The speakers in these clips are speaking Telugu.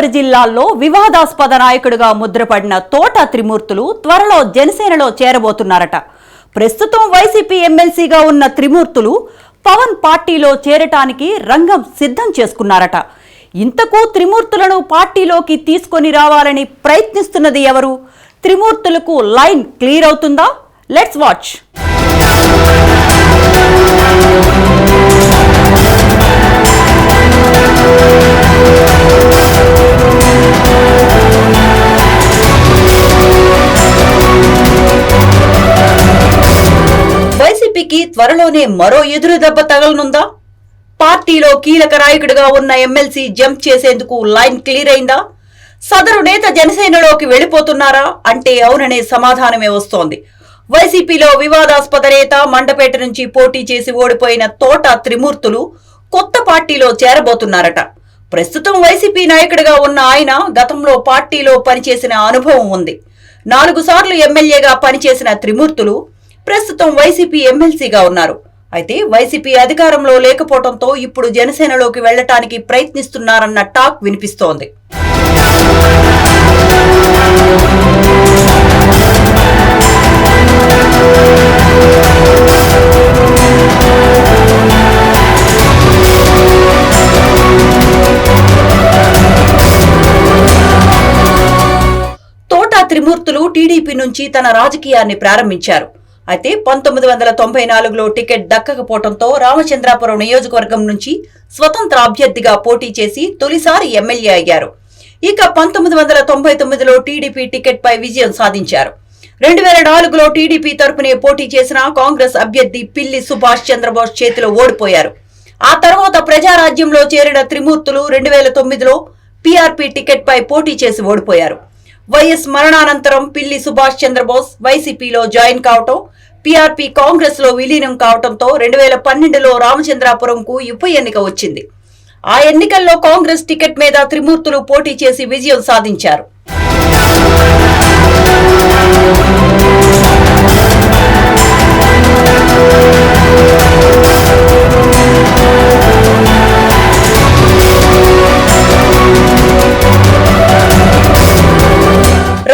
గోదావరి జిల్లాల్లో వివాదాస్పద నాయకుడిగా ముద్రపడిన తోట త్రిమూర్తులు త్వరలో జనసేనలో చేరబోతున్నారట. ప్రస్తుతం వైసీపీ ఎమ్మెల్సీగా ఉన్న త్రిమూర్తులు పవన్ పార్టీలో చేరటానికి రంగం సిద్ధం చేసుకున్నారట. ఇంతకు త్రిమూర్తులను పార్టీలోకి తీసుకొని రావాలని ప్రయత్నిస్తున్నది ఎవరు? త్రిమూర్తులకు లైన్ క్లియర్ అవుతుందా? Let's watch. వైసీపీకి త్వరలోనే మరో ఎదురు దెబ్బ తగలనుందా? పార్టీలో కీలక నాయకుడిగా ఉన్న ఎమ్మెల్సీ జంప్ చేసేందుకు లైన్ క్లియర్ అయిందా? సదరు నేత జనసేనలోకి వెళ్లిపోతున్నారా అంటే అవుననే సమాధానమే వస్తోంది. వైసీపీలో వివాదాస్పద నేత మండపేట నుంచి పోటీ చేసి ఓడిపోయిన తోట త్రిమూర్తులు కొత్త పార్టీలో చేరబోతున్నారట. ప్రస్తుతం వైసీపీ నాయకుడిగా ఉన్న ఆయన గతంలో పార్టీలో పనిచేసిన అనుభవం ఉంది. 4 సార్లు ఎమ్మెల్యేగా పనిచేసిన త్రిమూర్తులు ప్రస్తుతం వైసీపీ ఎమ్మెల్సీగా ఉన్నారు. అయితే వైసీపీ అధికారంలో లేకపోవడంతో ఇప్పుడు జనసేనలోకి వెళ్లటానికి ప్రయత్నిస్తున్నారన్న టాక్ వినిపిస్తోంది. తోట త్రిమూర్తులు టీడీపీ నుంచి తన రాజకీయాన్ని ప్రారంభించారు. అయితే 1994లో టికెట్ దక్కకపోవడంతో రామచంద్రాపురం నియోజకవర్గం నుంచి స్వతంత్ర అభ్యర్థిగా పోటీ చేసి తొలిసారి ఎమ్మెల్యే అయ్యారు. ఇక 1999లో టీడీపీ టికెట్ పై విజయం సాధించారు. 2004లో టీడీపీ తరపునే పోటీ చేసిన కాంగ్రెస్ అభ్యర్థి పిల్లి సుభాష్ చంద్రబోస్ చేతిలో ఓడిపోయారు. ఆ తర్వాత ప్రజారాజ్యంలో చేరిన త్రిమూర్తులు 2009లో పీఆర్పీ టికెట్ పై పోటీ చేసి ఓడిపోయారు. వైఎస్ మరణానంతరం పిల్లి సుభాష్ చంద్రబోస్ వైసీపీలో జాయిన్ కావటం, పీఆర్పీ కాంగ్రెస్ లో విలీనం కావటంతో 2012లో రామచంద్రాపురంకు ఉప ఎన్నిక వచ్చింది. ఆ ఎన్నికల్లో కాంగ్రెస్ టికెట్ మీద త్రిమూర్తులు పోటీ చేసి విజయం సాధించారు.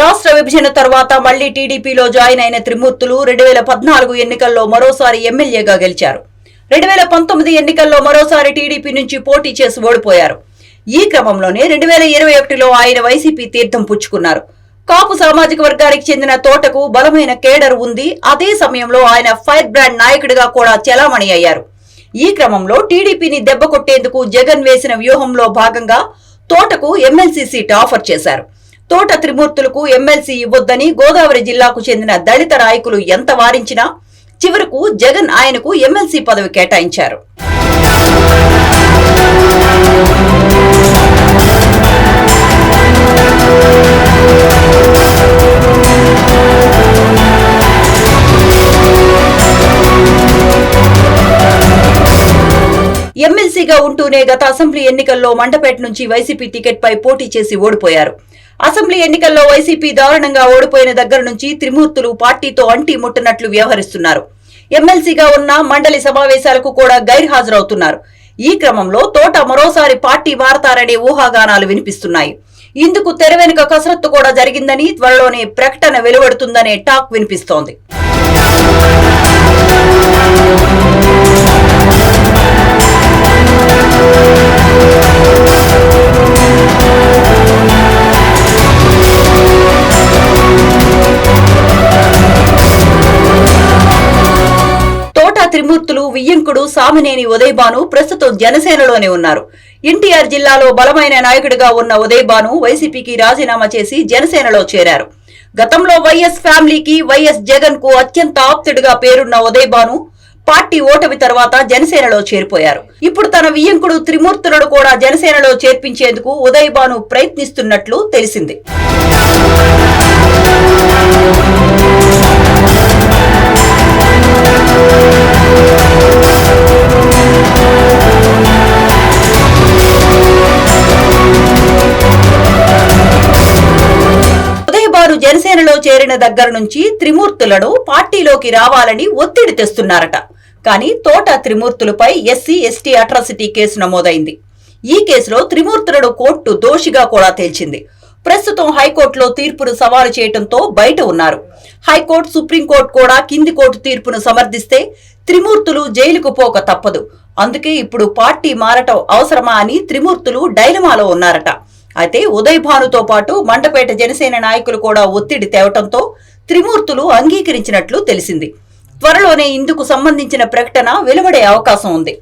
రాష్ట్ర విభజన తర్వాత మళ్లీ టీడీపీలో జాయిన్ అయిన త్రిమూర్తులు 2014 ఎన్నికల్లో మరోసారి ఎమ్మెల్యేగా గెలిచారు. 2019 ఎన్నికల్లో మరోసారి టీడీపీ నుంచి పోటీ చేసి ఓడిపోయారు. ఈ క్రమంలోనే 2021లో ఆయన వైసీపీ తీర్థం పుచ్చుకున్నారు. కాపు సామాజిక వర్గానికి చెందిన తోటకు బలమైన కేడర్ ఉంది. అదే సమయంలో ఆయన ఫైర్ బ్రాండ్ నాయకుడిగా కూడా చెలామణి అయ్యారు. ఈ క్రమంలో టీడీపీని దెబ్బ కొట్టేందుకు జగన్ వేసిన వ్యూహంలో భాగంగా తోటకు ఎమ్మెల్సీ సీట్ ఆఫర్ చేశారు. తోట త్రిమూర్తులకు ఎమ్మెల్సీ ఇవ్వొద్దని గోదావరి జిల్లాకు చెందిన దళిత నాయకులు ఎంత వారించినా చివరకు జగన్ ఆయనకు ఎమ్మెల్సీ పదవి కేటాయించారు. ఎమ్మెల్సీగా ఉంటూనే గత అసెంబ్లీ ఎన్నికల్లో మండపేట నుంచి వైసీపీ టికెట్ పై పోటీ చేసి ఓడిపోయారు. అసెంబ్లీ ఎన్నికల్లో వైసీపీ దారుణంగా ఓడిపోయిన దగ్గర నుంచి త్రిమూర్తులు పార్టీతో అంటి ముట్టనట్లు వ్యవహరిస్తున్నారు. ఎమ్మెల్సీగా ఉన్న మండలి సమావేశాలకు కూడా గైర్హాజరవుతున్నారు. ఈ క్రమంలో తోట మరోసారి పార్టీ మారతారనే ఊహాగానాలు వినిపిస్తున్నాయి. ఇందుకు తెర వెనుక కసరత్తు కూడా జరిగిందని, త్వరలోనే ప్రకటన వెలువడుతుందనే టాక్ వినిపిస్తోంది. త్రిమూర్తులు వియ్యంకుడు సామినేని ఉదయభాను ప్రస్తుతం జనసేనలోనే ఉన్నారు. ఎన్టీఆర్ జిల్లాలో బలమైన నాయకుడిగా ఉన్న ఉదయభాను వైసీపీకి రాజీనామా చేసి జనసేనలో చేరారు. గతంలో వైఎస్ ఫ్యామిలీకి వైఎస్ జగన్ కు అత్యంత ఆప్తుడిగా పేరున్న ఉదయభాను పార్టీ ఓటమి తర్వాత జనసేనలో చేరిపోయారు. ఇప్పుడు తన వియ్యంకుడు త్రిమూర్తులను కూడా జనసేనలో చేర్పించేందుకు ఉదయభాను ప్రయత్నిస్తున్నట్లు తెలిసింది. జనసేనలో చేరిన దగ్గర నుంచి త్రిమూర్తులను పార్టీలోకి రావాలని ఒత్తిడి తెస్తున్నారట. కానీ తోట త్రిమూర్తులపై ఎస్సీ ఎస్టీ అట్రాసిటీ కేసు నమోదైంది. ఈ కేసులో త్రిమూర్తులను కోర్టు దోషిగా కూడా తేల్చింది. ప్రస్తుతం హైకోర్టులో తీర్పును సవాలు చేయడంతో బయట ఉన్నారు. హైకోర్టు, సుప్రీంకోర్టు కూడా కింది కోర్టు తీర్పును సమర్థిస్తే త్రిమూర్తులు జైలుకు పోక తప్పదు. అందుకే ఇప్పుడు పార్టీ మారటం అవసరమా అని త్రిమూర్తులు డైలమాలో ఉన్నారట. అయితే ఉదయ్ భానుతో పాటు మండపేట జనసేన నాయకులు కూడా ఒత్తిడి తేవటంతో త్రిమూర్తులు అంగీకరించినట్లు తెలిసింది. త్వరలోనే ఇందుకు సంబంధించిన ప్రకటన వెలువడే అవకాశం ఉంది.